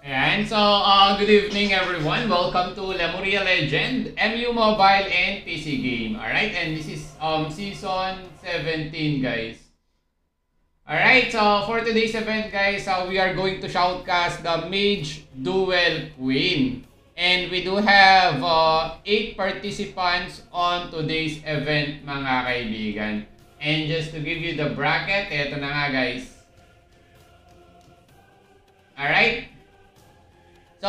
Ayan, so good evening everyone. Welcome to Lemuria Legend, MU Mobile and PC game. Alright, and this is season 17 guys. Alright, so for today's event guys, we are going to shoutcast the Mage Duel Queen. And we do have 8 participants on today's event mga kaibigan. And just to give you the bracket, eto na nga guys. Alright. So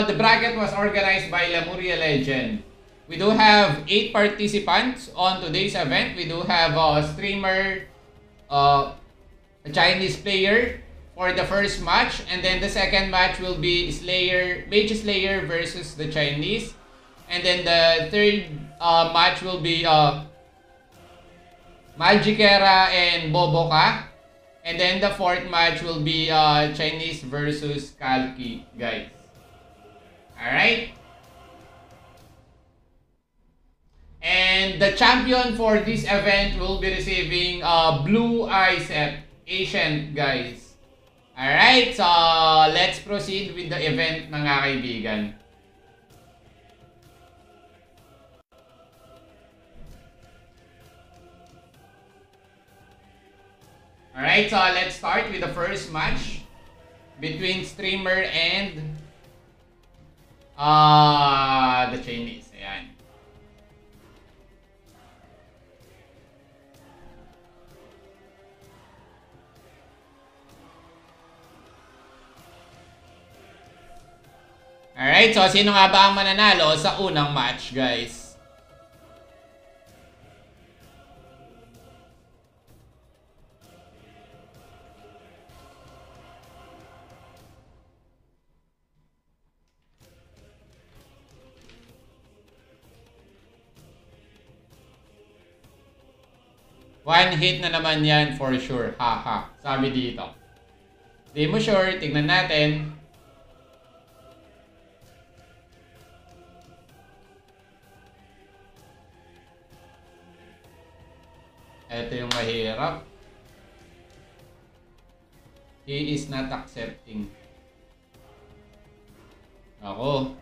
the bracket was organized by Lemuria Legend. We do have 8 participants on today's event. We do have a streamer, a Chinese player for the first match, and then the second match will be Mage Slayer versus the Chinese, and then the third match will be Magikera and Boboka. And then the fourth match will be Chinese versus Kalki, guys. Alright? And the champion for this event will be receiving Blue Eyes Ancient, guys. Alright, so let's proceed with the event mga kaibigan. Alright, so let's start with the first match between streamer and the Chinese. Ayan. Alright, so sino nga ba ang mananalo sa unang match, guys? One hit na naman yan for sure. Haha. Sabi dito. Di mo sure. Tignan natin. Ito yung mahirap. He is not accepting. Ako.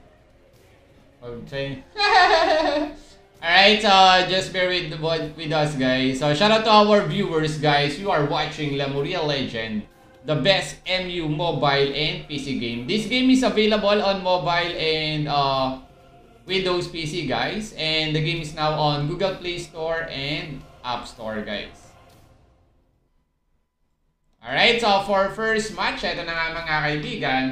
Alright, so just bear with us guys. So shout out to our viewers guys. You are watching Lemuria Legend, the best MU mobile and PC game. This game is available on mobile and Windows PC guys. And the game is now on Google Play Store and App Store guys. Alright, so for first match, ito na nga mga kaibigan.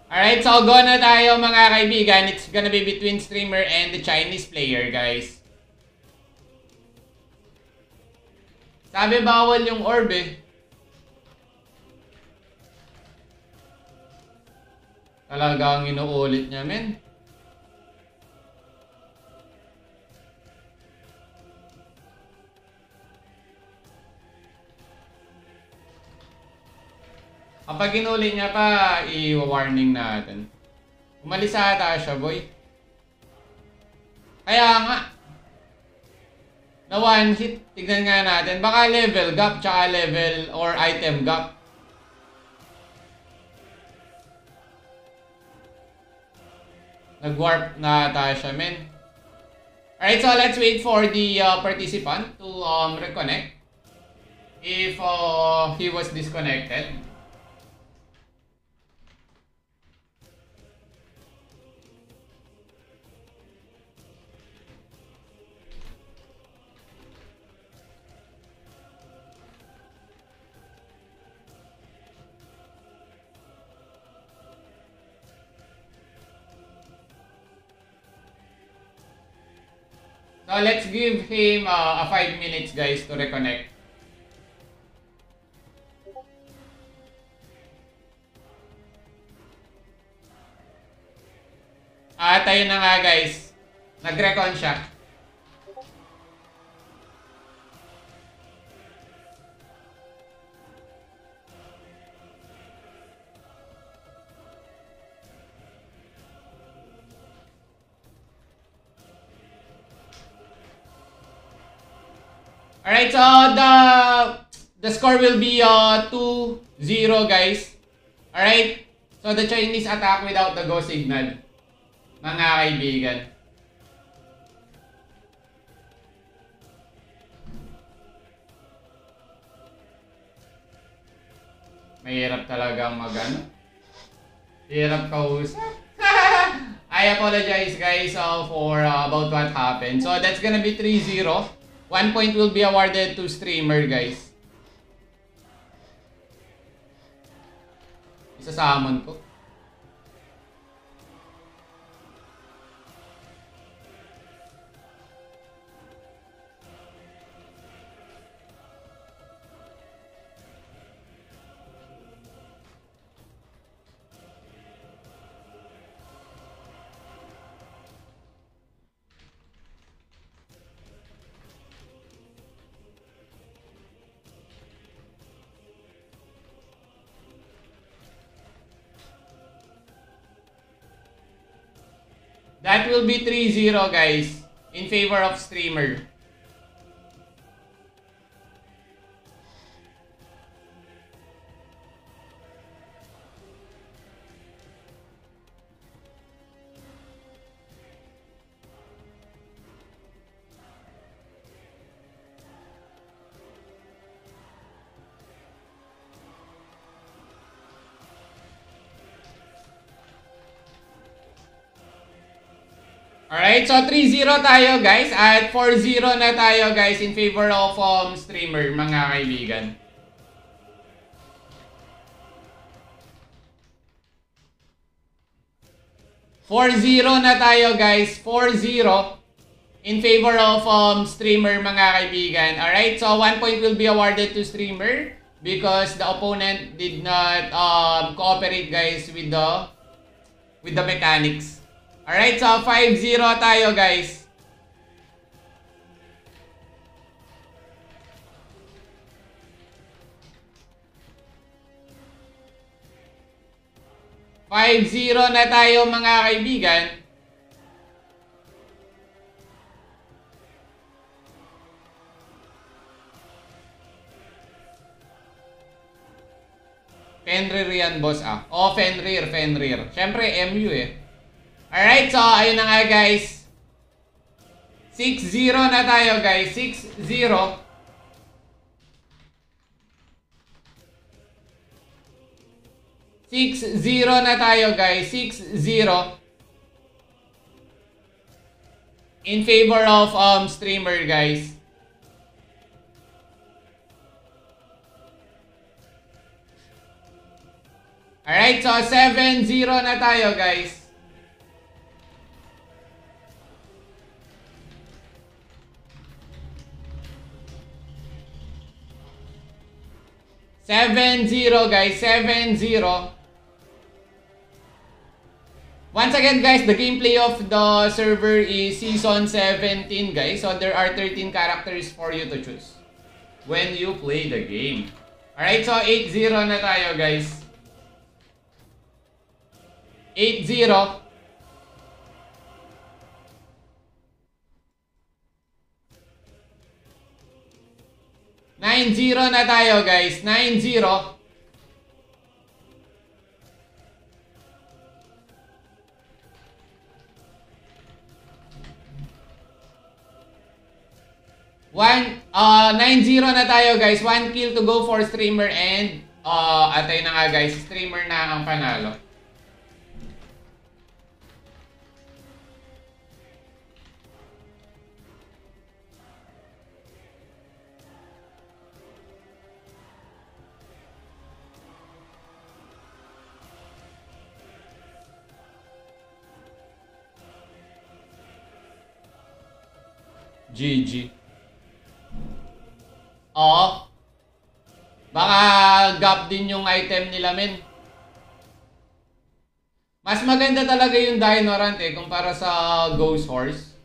Alright, so go na tayo mga kaibigan. It's gonna be between streamer and the Chinese player, guys. Sabi bawal yung orb eh. Talagang inuulit niya, men. Kapag inulit niya pa, i-warning natin. Umalis ata siya, boy. Kaya nga. Na one hit, tignan nga natin. Baka level gap, tsaka level or item gap. Nag-warp na ata siya, men. Alright, so let's wait for the participant to reconnect. If he was disconnected. So let's give him a 5 minutes guys to reconnect. At ayun na nga guys. Nag-recon siya. Alright, so the score will be 2-0 guys. Alright, so the Chinese attack without the go signal, mga kaibigan. Mahirap talagang mag-ano. Hirap kausap. I apologize guys for about what happened. So that's gonna be 3-0. 1 point will be awarded to streamer guys. Isa-summon ko. That will be 3-0 guys in favor of streamer. Alright, so 3-0 tayo guys at 4-0 na tayo guys in favor of streamer mga kaibigan. (4-0) na tayo guys, 4-0 in favor of streamer mga kaibigan. Alright, so 1 point will be awarded to streamer because the opponent did not cooperate guys with the mechanics. Alright, so 5-0 tayo guys. (5-0) na tayo mga kaibigan. Fenrir yan boss ah. Oh, Fenrir. Syempre MU eh. Alright, so ayun na nga guys. 6-0 na tayo guys. 6-0. 6-0 na tayo guys. 6-0. In favor of streamer guys. Alright, so 7-0 na tayo guys. Guys, 7-0. Once again guys, the gameplay of the server is season 17 guys. So there are 13 characters for you to choose when you play the game. Alright, so 8-0 na tayo guys. 8-0. 9-0 na tayo guys. 9-0. One, 9-0 na tayo guys. 1 kill to go for streamer and atay na nga guys. Streamer na ang panalo. GG. Oo. Baka gap din yung item nila, men. Mas maganda talaga yung Dinorant kumpara sa Ghost Horse.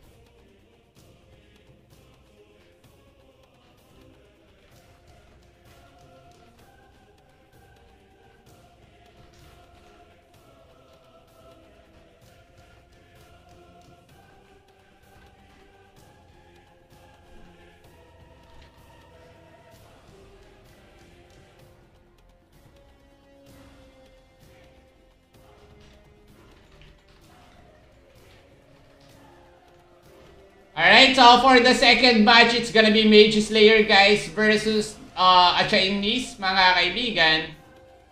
Alright, so for the second match, it's gonna be Mage Slayer, guys, versus a Chinese, mga kaibigan,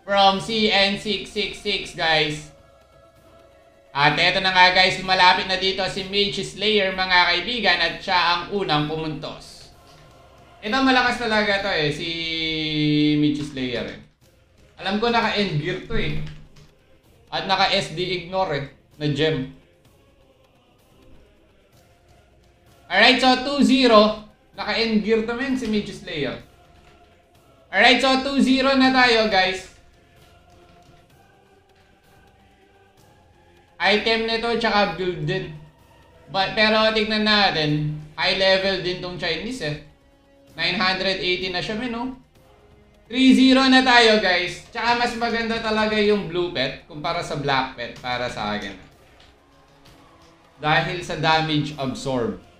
from CN666, guys. At eto na nga, guys, malapit na dito si Mage Slayer, mga kaibigan, at siya ang unang pumuntos. Ito, malakas talaga to si Mage Slayer Alam ko naka-end gear to At naka-SD ignore na gem. Alright, so 2-0. Naka-end gear to men si Mage Slayer. Alright, so 2-0 na tayo, guys. Item nito tsaka build din. Pero tignan natin, high level din tong Chinese 980 na siya men, no? 3-0 na tayo, guys. Tsaka mas maganda talaga yung blue pet kumpara sa black pet para sa akin. Dahil sa damage absorb.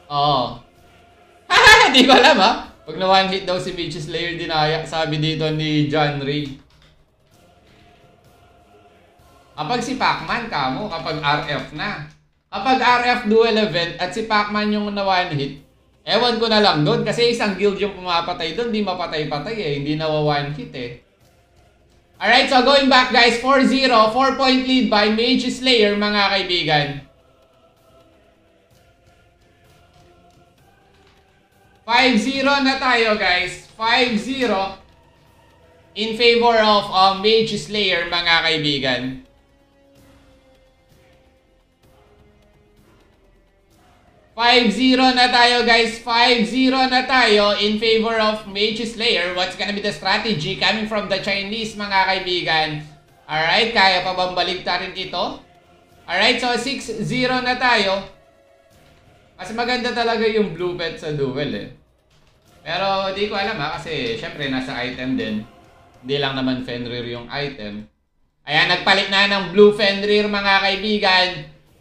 Oo. Hindi ko alam Pag na one hit daw si Mage Slayer dinaya, sabi dito ni John Ray. Kapag si Pacman kamo, kapag RF na. Kapag RF duel event at si Pacman yung na one hit, ewan ko na lang doon kasi isang guild yung pumapatay doon, di mapatay-patay hindi na one hit Alright, so going back, guys, 4-0, 4-point lead by Mage Slayer, mga kaibigan. 5-0 na tayo, guys. 5-0 in favor of Mage Slayer, mga kaibigan. na tayo, guys. 5-0 na tayo in favor of Mage Slayer. What's gonna be the strategy coming from the Chinese, mga kaibigan? Alright, kaya pa bang baligtarin ito? Alright, so 6-0 na tayo. Mas maganda talaga yung blue pet sa duel Pero di ko alam kasi syempre nasa item din. Hindi lang naman Fenrir yung item. Ayan, nagpalit na ng blue Fenrir, mga kaibigan.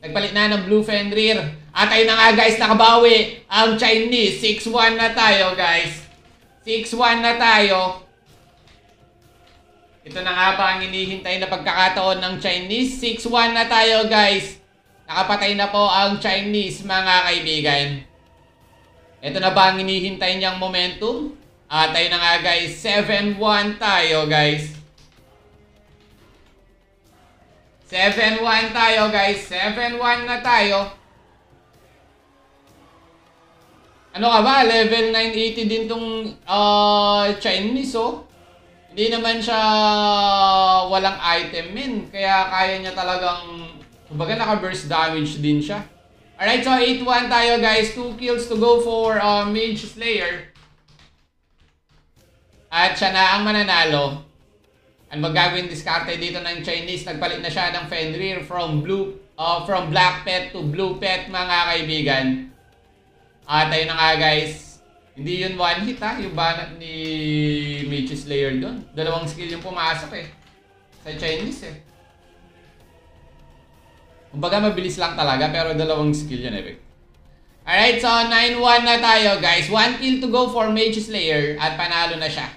Nagpalit na ng blue Fenrir. At ayun na nga, guys, nakabawi ang Chinese. 6-1 na tayo, guys. 6-1 na tayo. Ito na nga ba ang hinihintay na pagkakataon ng Chinese? 6-1 na tayo, guys. Nakapatay na po ang Chinese, mga kaibigan. Ito na ba ang hinihintay niyang momentum? At ayun na nga, guys. 7-1 tayo, guys. 7-1 tayo, guys. 7-1 na tayo. Ano ka ba? Level 980 din tong Chinese, Hindi naman siya walang item kaya kaya niya talagang, kumbaga naka-burst damage din siya. Alright, so 8-1 tayo, guys. 2 kills to go for Mage Slayer. At siya na ang mananalo. Ang magagawin diskarte dito ng Chinese, nagpalit na siya ng Fenrir from black pet to blue pet, mga kaibigan. At ayun na nga, guys. Hindi yun one hit yung banat ni Mage Slayer doon. Dalawang skill yung pumasok sa Chinese Kumbaga mabilis lang talaga pero dalawang skill yun Alright, so 9-1 na tayo, guys. 1 kill to go for Mage Slayer at panalo na siya.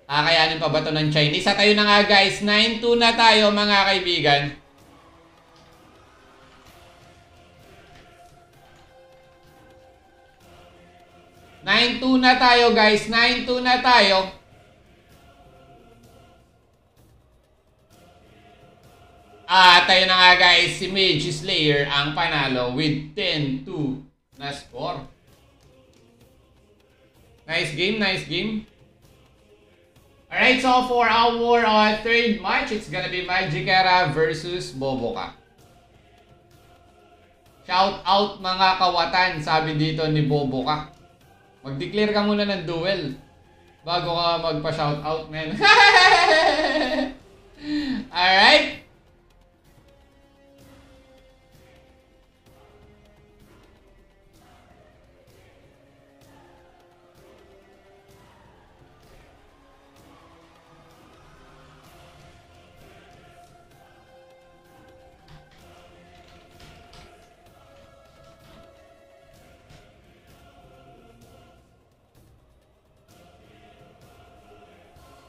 Kakayanin pa ba ito ng Chinese? At ayun na nga, guys. 9-2 na tayo, mga kaibigan. Na tayo, guys. 9-2 na tayo. At tayo na nga, guys. Si Mage Slayer ang panalo with 10-2 na score. Nice game, nice game. Alright, so for our third match, it's gonna be Magikera versus Boboka. Shout out mga kawatan, sabi dito ni Bobo ka. Mag-declare ka muna ng duel bago ka magpa-shout out, men. Alright?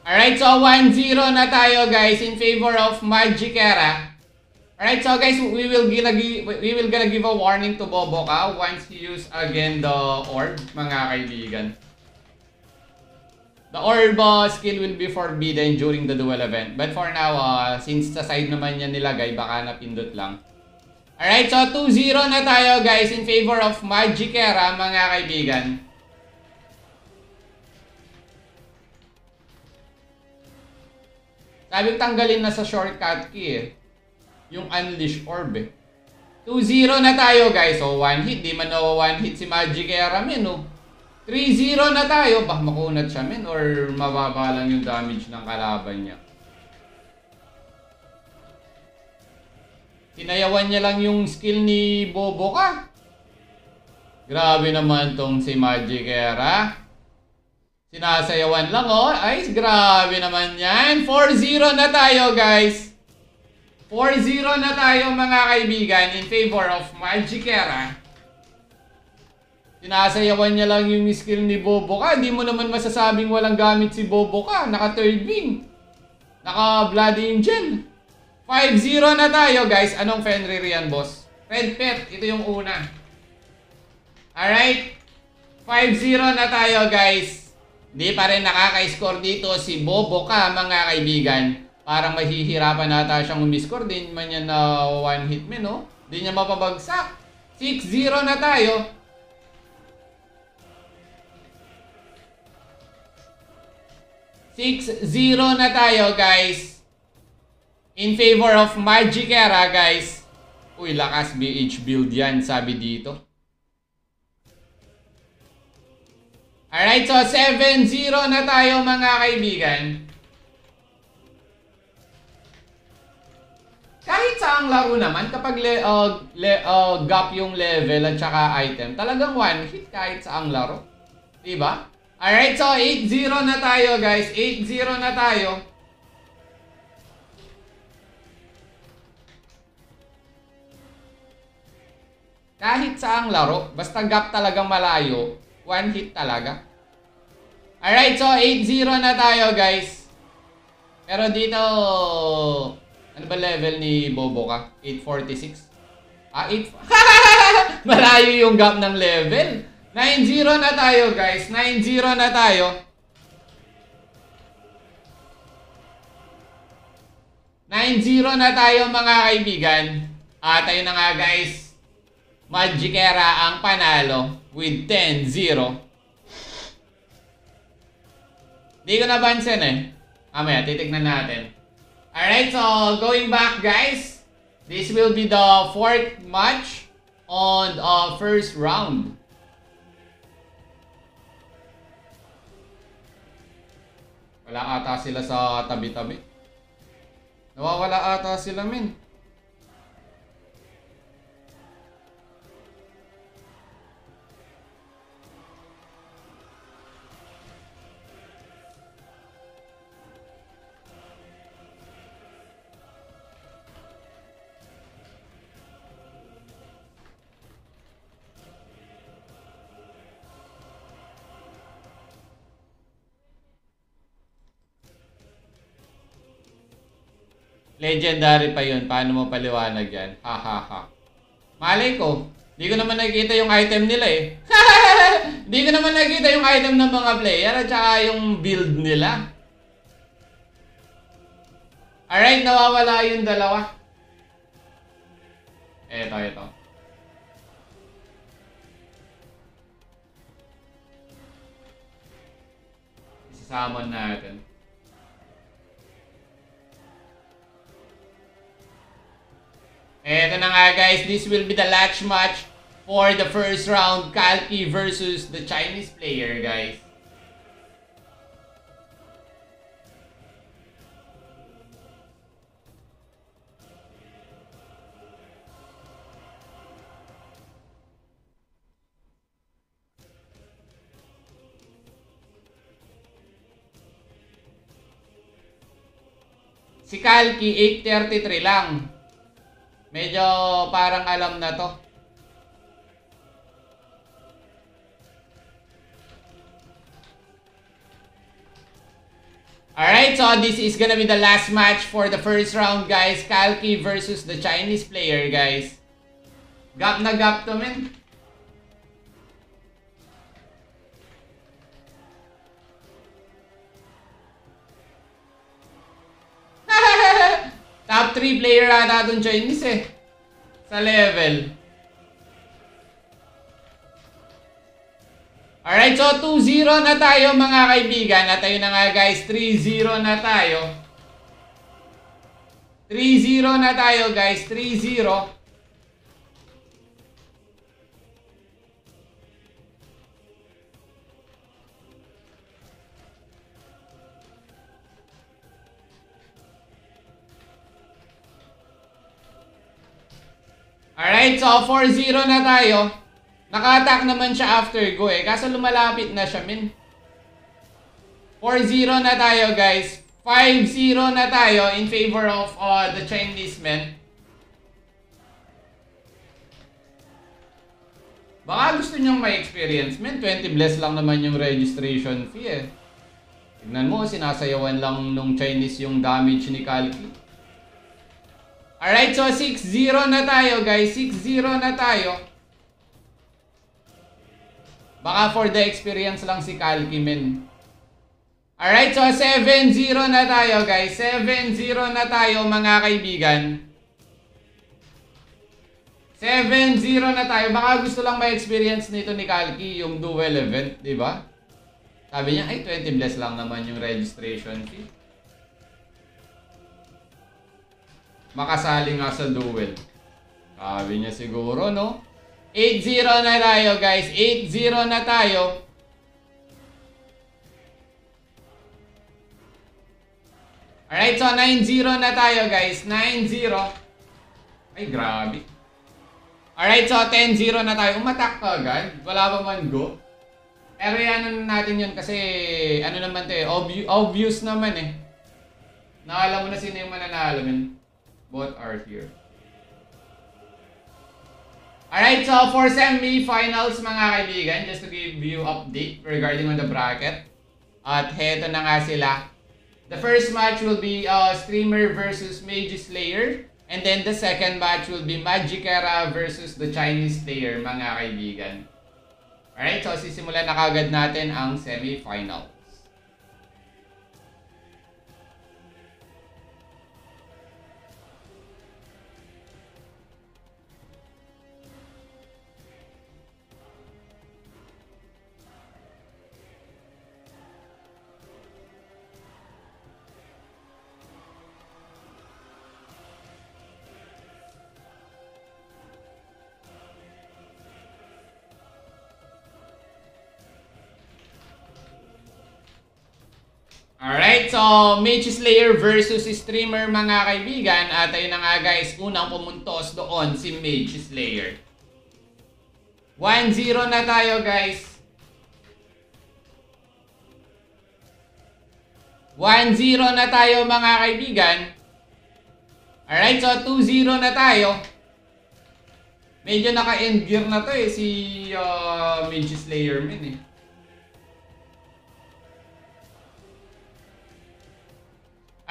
Alright, so 1-0 na tayo guys in favor of Magicera. Alright, so guys, we will gonna give a warning to Boboka once he use again the orb, mga kaibigan. The orb skill will be forbidden during the duel event. But for now, since sa side naman niya nilagay, baka napindot lang. Alright, so 2-0 na tayo guys in favor of Magicera, mga kaibigan. Sabi tanggalin na sa shortcut key eh. Yung Unleash Orb eh. 2-0 na tayo guys. So 1 hit. Di man na 1 hit si Magicera men oh. 3-0 na tayo. Bah makunat siya men or mababa lang yung damage ng kalaban niya. Sinayawan niya lang yung skill ni Bobo ka. Grabe naman tong si Magicera. Sinasayawan lang oh. Ay, grabe naman yan. 4-0 na tayo guys. 4-0 na tayo mga kaibigan in favor of Magicera. Sinasayawan niya lang yung skill ni Bobo ka. Hindi mo naman masasabing walang gamit si Bobo ka. Naka third wing. Naka Bloody Angel. 5-0 na tayo guys. Anong Fenrir yan boss? Red Pet. Ito yung una. Alright. 5-0 na tayo guys. Di pa rin nakaka-score dito si Bobo ka mga kaibigan. Parang mahihirapan nata siyang umiscore. Di man yan na one hit man no. Di niya mapabagsak. 6-0 na tayo. na tayo guys. In favor of Magicera guys. Uy, lakas BH build yan sabi dito. Alright, so 7-0 na tayo mga kaibigan. Kahit sa ang laro naman, kapag gap yung level at saka item, talagang one hit kahit sa ang laro. Diba? Alright, so 8-0 na tayo guys. 8-0 na tayo. Kahit sa ang laro, basta gap talagang malayo, one hit talaga. Alright, so 8-0 na tayo guys. Pero dito, ano ba level ni Bobo ka? 846? Ah, 8... Malayo yung gap ng level. 9-0 na tayo guys. 9-0 na tayo. 9-0 na tayo mga kaibigan. Tayo na nga guys. Magicera ang panalo with 10-0. Di ko napansin eh. Mamaya, titignan natin. Alright, so going back guys. This will be the 4th match on first round. Wala ata sila sa tabi-tabi. Nawawala ata sila min. Legendary pa yun. Paano mo paliwanag yan? Ha ha ha. Malay ko. Di ko naman nakikita yung item nila eh. Di ko naman nakikita yung item ng mga player at saka yung build nila. Alright, nawawala yung dalawa. Ito. Isasama natin. Eto na nga guys, this will be the last match for the first round, Kalki versus the Chinese player, guys. Si Kalki, 8:33 lang. Medyo parang alam na to. Alright, so this is gonna be the last match for the first round, guys. Kalki versus the Chinese player, guys. Gap na gap to, men. Top 3 player ata itong Chinese eh. Sa level. Alright, so 2-0 na tayo mga kaibigan. At ayun na nga guys, 3-0 na tayo. 3-0 na tayo guys, 3-0. Alright, so 4-0 na tayo. Naka-attack naman siya after go eh. Kaso lumalapit na siya, min. 4-0 na tayo, guys. 5-0 na tayo in favor of the Chinese men. Baka gusto nyong may experience, men. 20 bless lang naman yung registration fee eh. Tignan mo, sinasayawan lang nung Chinese yung damage ni Kalki. Alright, so 6-0 na tayo, guys. 6-0 na tayo. Baka for the experience lang si Kalki, men. Alright, so 7-0 na tayo, guys. 7-0 na tayo, mga kaibigan. 7-0 na tayo. Baka gusto lang ma-experience nito ni Kalki yung duel event, di ba? Sabi niya, ay 20 bless lang naman yung registration fee. Makasali nga sa duel. Sabi niya siguro, no? 8-0 na tayo, guys. 8-0 na tayo. Alright, so 9-0 na tayo, guys. 9-0. Ay, grabe. Alright, so 10-0 na tayo. Umatak ka agad. Wala pa man go. Pero yan natin yun kasi ano naman to eh. Obvious naman eh. Nakala mo na sino yung mananalo, men. Both are here. Alright, so for semi-finals mga kaibigan, just to give you update regarding on the bracket. At heto na nga sila. The first match will be Streamer versus Mage Slayer. And then the second match will be Magicera versus the Chinese player mga kaibigan. Alright, so sisimulan na kagad natin ang semi-final. Alright, so Mage Slayer versus Streamer mga kaibigan. At ayun na nga guys, unang pumuntos doon si Mage Slayer. 1-0 na tayo guys. 1-0 na tayo mga kaibigan. Alright, so 2-0 na tayo. Medyo naka-end gear na to eh si Mage Slayer min eh.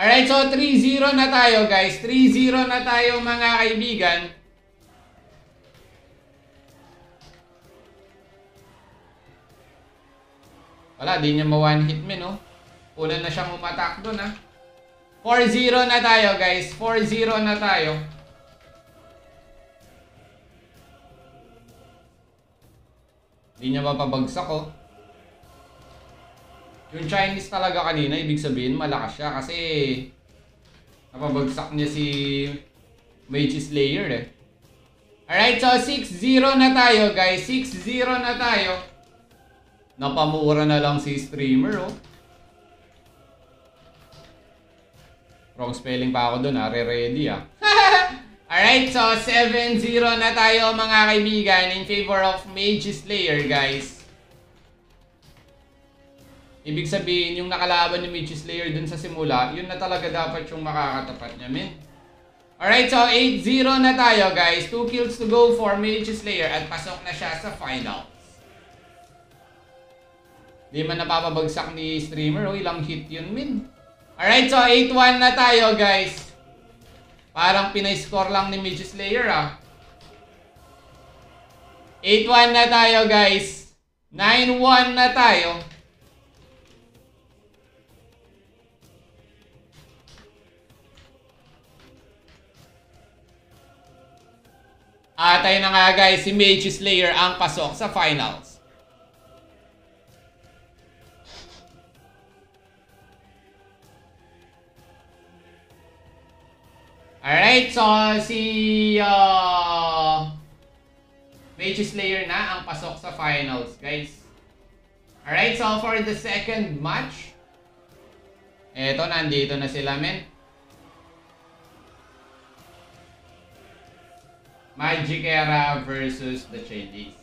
Alright, so 3-0 na tayo guys. 3-0 na tayo mga kaibigan. Wala, di niya ma-one hit me, no? Una na siyang umatak doon, ha? 4-0 na tayo guys. 4-0 na tayo. Di niya mapabagsak, oh. Yung Chinese talaga kanina, ibig sabihin malakas siya kasi napabagsak niya si Mage Slayer eh. Alright, so 6-0 na tayo guys. 6-0 na tayo. Napamura na lang si streamer oh. Wrong spelling pa ako dun ha. Re-ready ah. Alright, so 7-0 na tayo mga kaibigan in favor of Mage Slayer guys. Ibig sabihin yung nakalaban ni Mage Slayer dun sa simula, yun na talaga dapat yung makakatapat niya men. Alright, so 8-0 na tayo guys. 2 kills to go for Mage Slayer at pasok na siya sa finals. Di man napapabagsak ni streamer oh. Ilang hit yun men. Alright, so 8-1 na tayo guys. Parang pinay-score lang ni Mage Slayer ah. 8-1 na tayo guys. 9-1 na tayo. Atay na nga guys, si Mage Slayer ang pasok sa finals. Alright, so si Mage Slayer na ang pasok sa finals, guys. Alright, so for the second match, eto, nandito na sila, men. Magic Era versus the Chinese.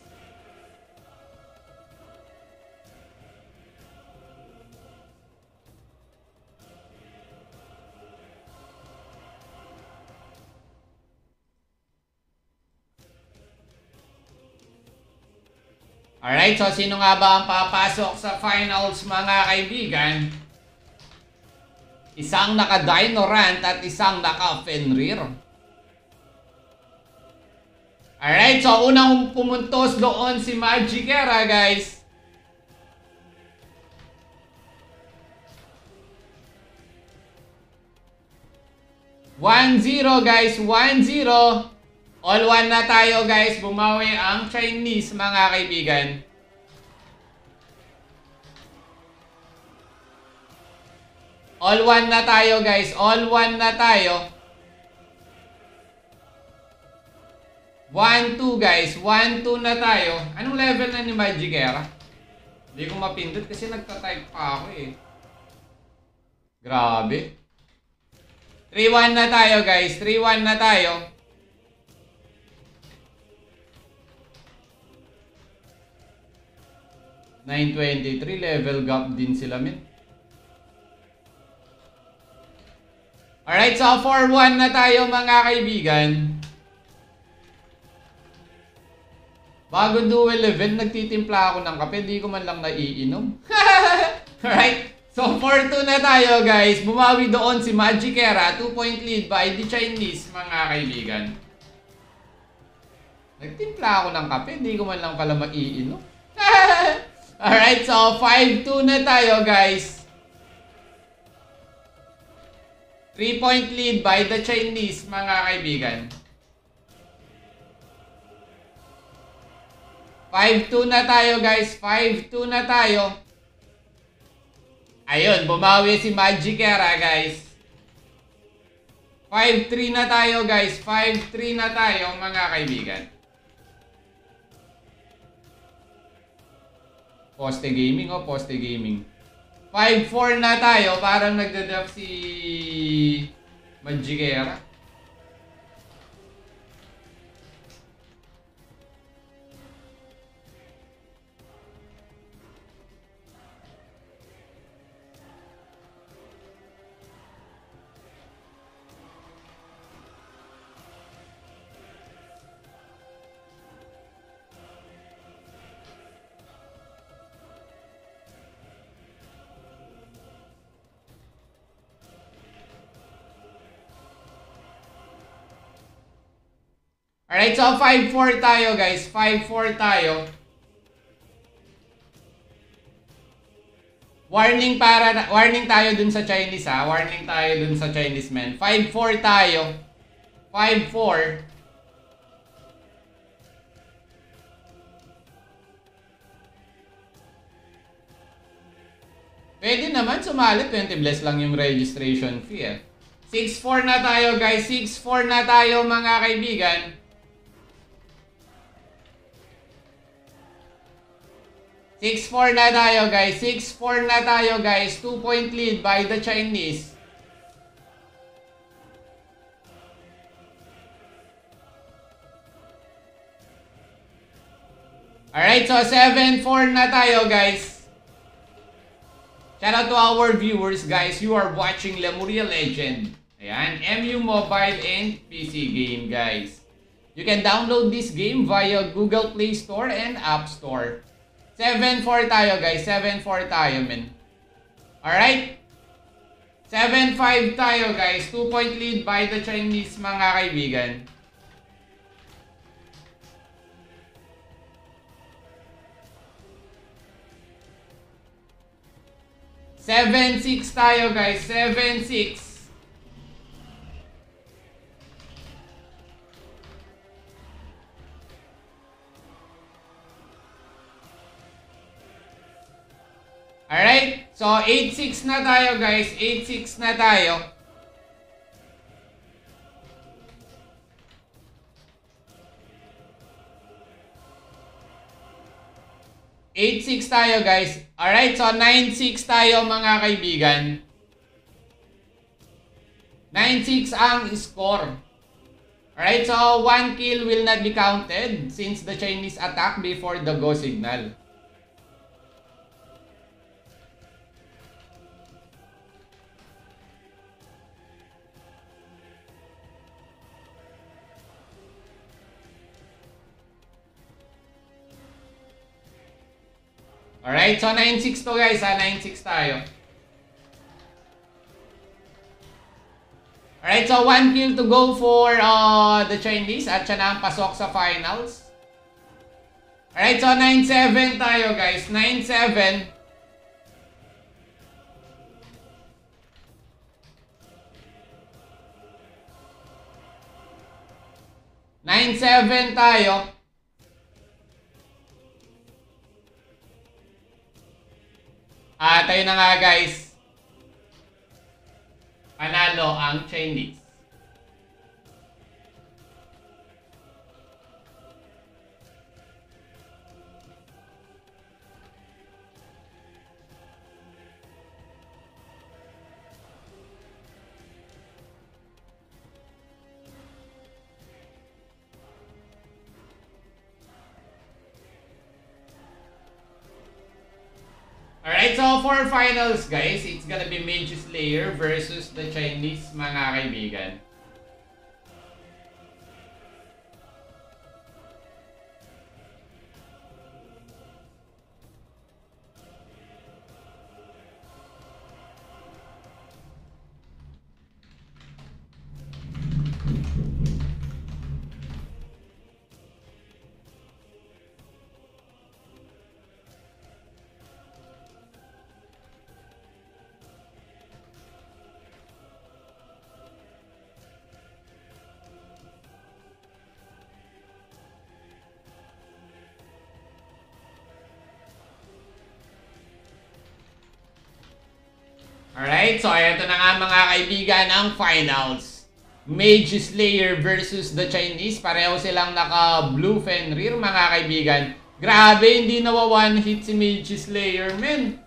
Alright, so sino nga ba ang papasok sa finals mga kaibigan? Isang naka-Dinorant at isang naka-Fenrir. Alright, so unang pumuntos doon si Magic Era guys. (1-0) guys, 1-0. All 1 na tayo guys. Bumawi ang Chinese mga kaibigan. All 1 na tayo guys. All 1 na tayo. 1-2 guys. 1-2 na tayo. Anong level na ni Magic Era? Hindi ko mapindot kasi nagtatype pa ako eh. Grabe. 3-1 na tayo guys. 3-1 na tayo. 923 level gap din sila men. Alright, so 4-1 na tayo mga kaibigan. Bago duel event, nagtitimpla ako ng kape. Di ko man lang naiinom. Alright, so 4-2 na tayo guys. Bumawi doon si Magic Era. 2-point lead by the Chinese mga kaibigan. Nagtimpla ako ng kape. Di ko man lang pala maiinom. Alright, so 5-2 na tayo guys. 3-point lead by the Chinese mga kaibigan. 5-2 na tayo guys. 5-2 na tayo. Ayun, bumawi si Magic Era guys. 5-3 na tayo guys. 5-3 na tayo mga kaibigan. Poste Gaming o Poste Gaming. 5-4 na tayo. Parang nagda-drop si Magic Era. Alright, so 5-4 tayo guys. 5-4 tayo. Warning tayo dun sa Chinese ha. Warning tayo dun sa Chinese men. 5-4 tayo. 5-4. Pwede naman sumali. 20 bless lang yung registration fee eh. 6-4 na tayo guys. 6-4 na tayo mga kaibigan. Six-4 na tayo guys. 6-4 na tayo guys. 2-point lead by the Chinese. Alright, so 7-4 na tayo guys. Shout out to our viewers guys. You are watching Lemuria Legend. Ayan, MU Mobile and PC game guys. You can download this game via Google Play Store and App Store. 7-4 tayo guys. 7-4 tayo men. Alright. 7-5 tayo guys. 2-point lead by the Chinese mga kaibigan. 7-6 tayo guys. 7-6. Alright, so 8-6 na tayo guys. 8-6 na tayo. Tayo guys. Alright, so 9-6 tayo mga kaibigan. 9-6 ang score. Alright, so 1 kill will not be counted since the Chinese attack before the go signal. Alright, so 9-6 to guys ha. 9-6 tayo. Alright, so 1 kill to go for the Chinese at siya na ang pasok sa finals. Alright, so 9-7 tayo guys. 9-7. 9-7 tayo. Tayo na nga guys. Panalo ang Chinese. Alright, so for finals guys, it's gonna be Mage Slayer versus the Chinese mga kaibigan. Alright, so ito na nga mga kaibigan ang finals. Mage Slayer versus the Chinese. Pareho silang naka-blue Fenrir mga kaibigan. Grabe, hindi nawa one hit si Mage Slayer, men.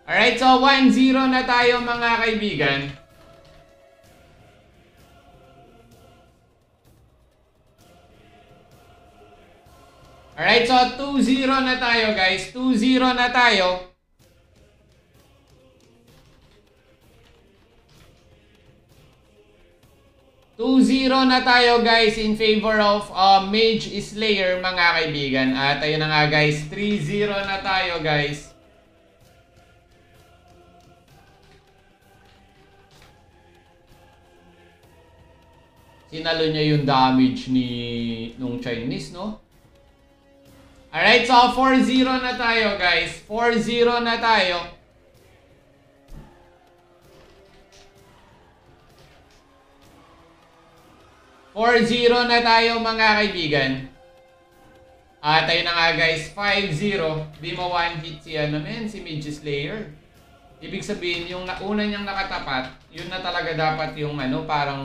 Alright, so 1-0 na tayo mga kaibigan. Alright, so 2-0 na tayo guys. 2-0 na tayo. 2-0 na tayo guys in favor of Mage Slayer mga kaibigan. At ayun na nga guys, 3-0 na tayo guys. Sinalo niya yung damage nung Chinese, no? Alright, so 4-0 na tayo guys. 4-0 na tayo. 4-0 na tayo mga kaibigan. Tayo na nga guys, 5-0. Di mo one hit si si Mage Slayer. Ibig sabihin, yung una niyang nakatapat, yun na talaga dapat yung ano, parang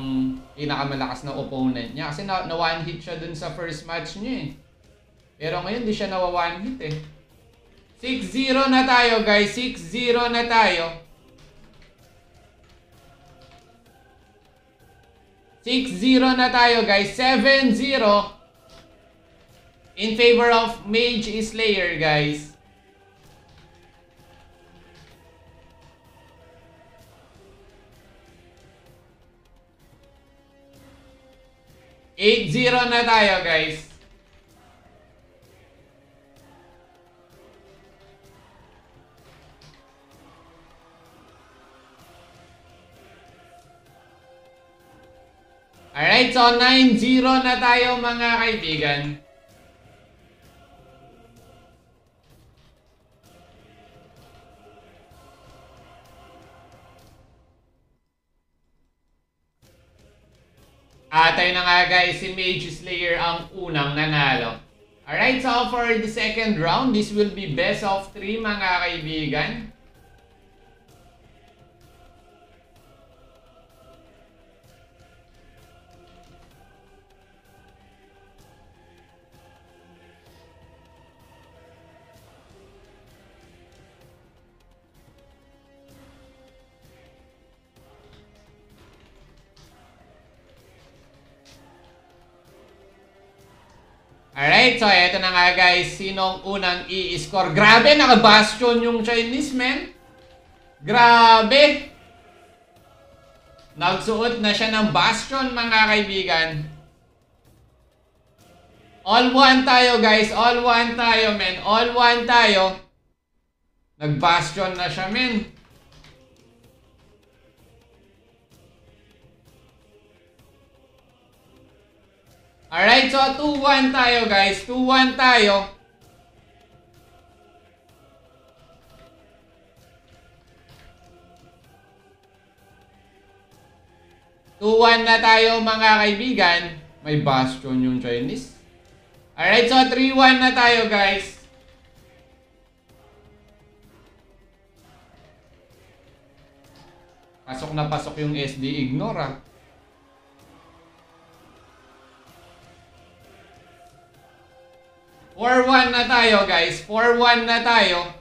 pinakamalakas na opponent niya. Kasi na one hit siya dun sa first match niya eh. Pero ngayon, di siya nawa one hit eh. 6-0 na tayo guys, 6-0 na tayo. 6-0 na tayo guys, 7-0 in favor of Mage Slayer guys. $8-0 na tayo guys. Alright, so 9-0 na tayo mga kaibigan. Tayo na nga guys, si Mage Slayer ang unang nanalo. Alright, so for the second round, this will be best of 3 mga kaibigan. Alright, so eto na nga guys, sinong unang i-score? Grabe, naka-bastion yung Chinese man. Grabe! Nagsuot na siya ng bastion mga kaibigan. All one tayo guys, all one tayo men, all one tayo. Nag-bastion na siya men. Alright, so 2-1 tayo guys. 2-1 tayo. Na tayo mga kaibigan. May bastion yung Chinese. Alright, so 3-1 na tayo guys. Pasok na pasok yung SD Ignore ah. 4-1 na tayo guys. 4-1 na tayo.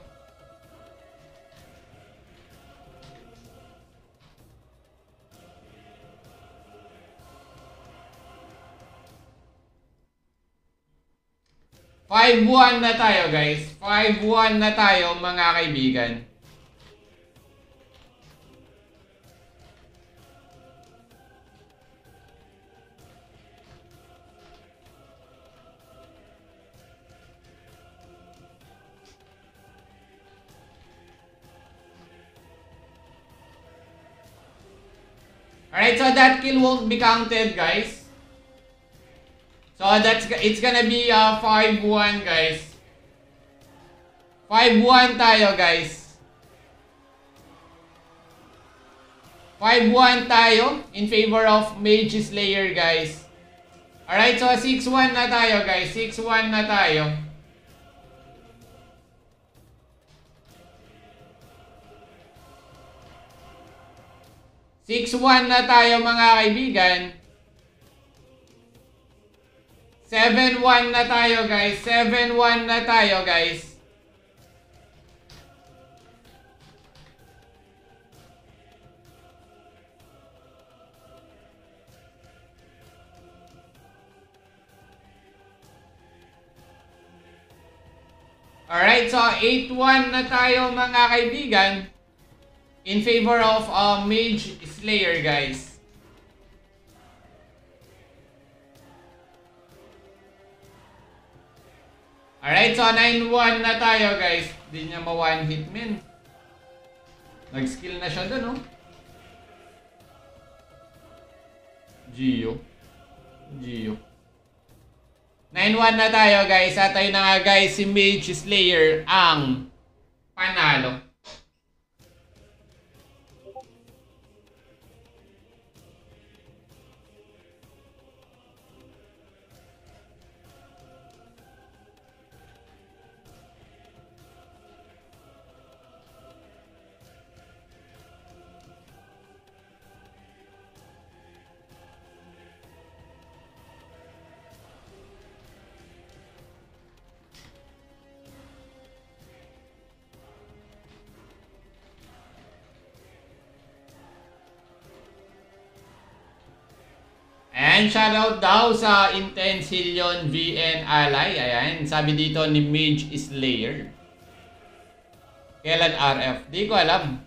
$5-1 na tayo guys. 5-1 na tayo mga kaibigan. Alright, so that kill won't be counted, guys. So it's gonna be 5-1, guys. 5-1 tayo, guys. 5-1 tayo in favor of Mage Slayer, guys. Alright, so 6-1 na tayo, guys. 6-1 na tayo. $6-1 na tayo mga kaibigan. 7-1 na tayo guys. 7-1 na tayo guys. Alright, so 8-1 na tayo mga kaibigan. In favor of Mage Slayer, guys. Alright, so 9-1 na tayo, guys. Di niya ma-one hit, min. Nag-skill na siya dun, oh. Gio. 9-1 na tayo, guys. At tayo na nga, guys, si Mage Slayer ang panalo. Ayan, shoutout daw sa Intense Hillion VN Ally. Ayan, sabi dito ni Mage Slayer. Kailan RF? Di ko alam.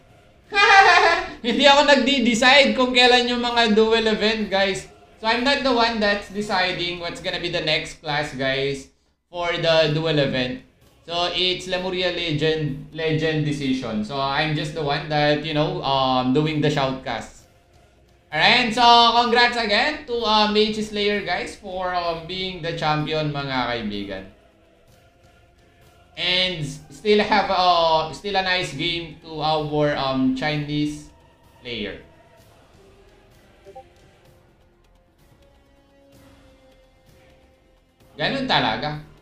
Hindi ako nagdi-decide kung kailan yung mga duel event, guys. So, I'm not the one that's deciding what's gonna be the next class, guys, for the duel event. So, it's Lemuria Legend decision. So, I'm just the one that, you know, doing the shoutcast. Alright, so congrats again to Mage Slayer, guys, for being the champion, mga kaibigan. And still have still a nice game to our Chinese player. Ganun talaga.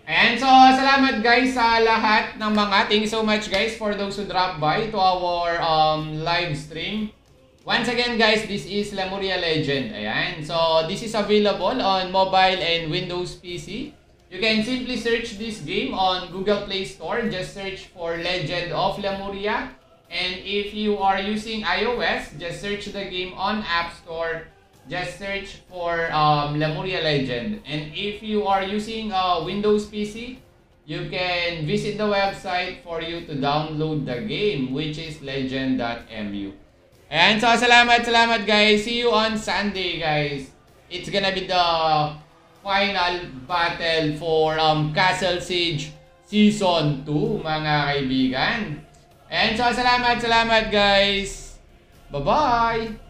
And so, salamat guys sa lahat ng mga. Thank you so much guys for those who drop by to our live stream. Once again guys, this is Lemuria Legend. Ayan. So, this is available on mobile and Windows PC. You can simply search this game on Google Play Store. Just search for Legend of Lemuria. And if you are using iOS, just search the game on App Store. Just search for Lemuria Legend. And if you are using Windows PC, you can visit the website for you to download the game, which is legend.mu. And so, salamat guys. See you on Sunday, guys. It's gonna be the final battle for Castle Siege Season 2, mga kaibigan. And so, salamat guys. Bye-bye!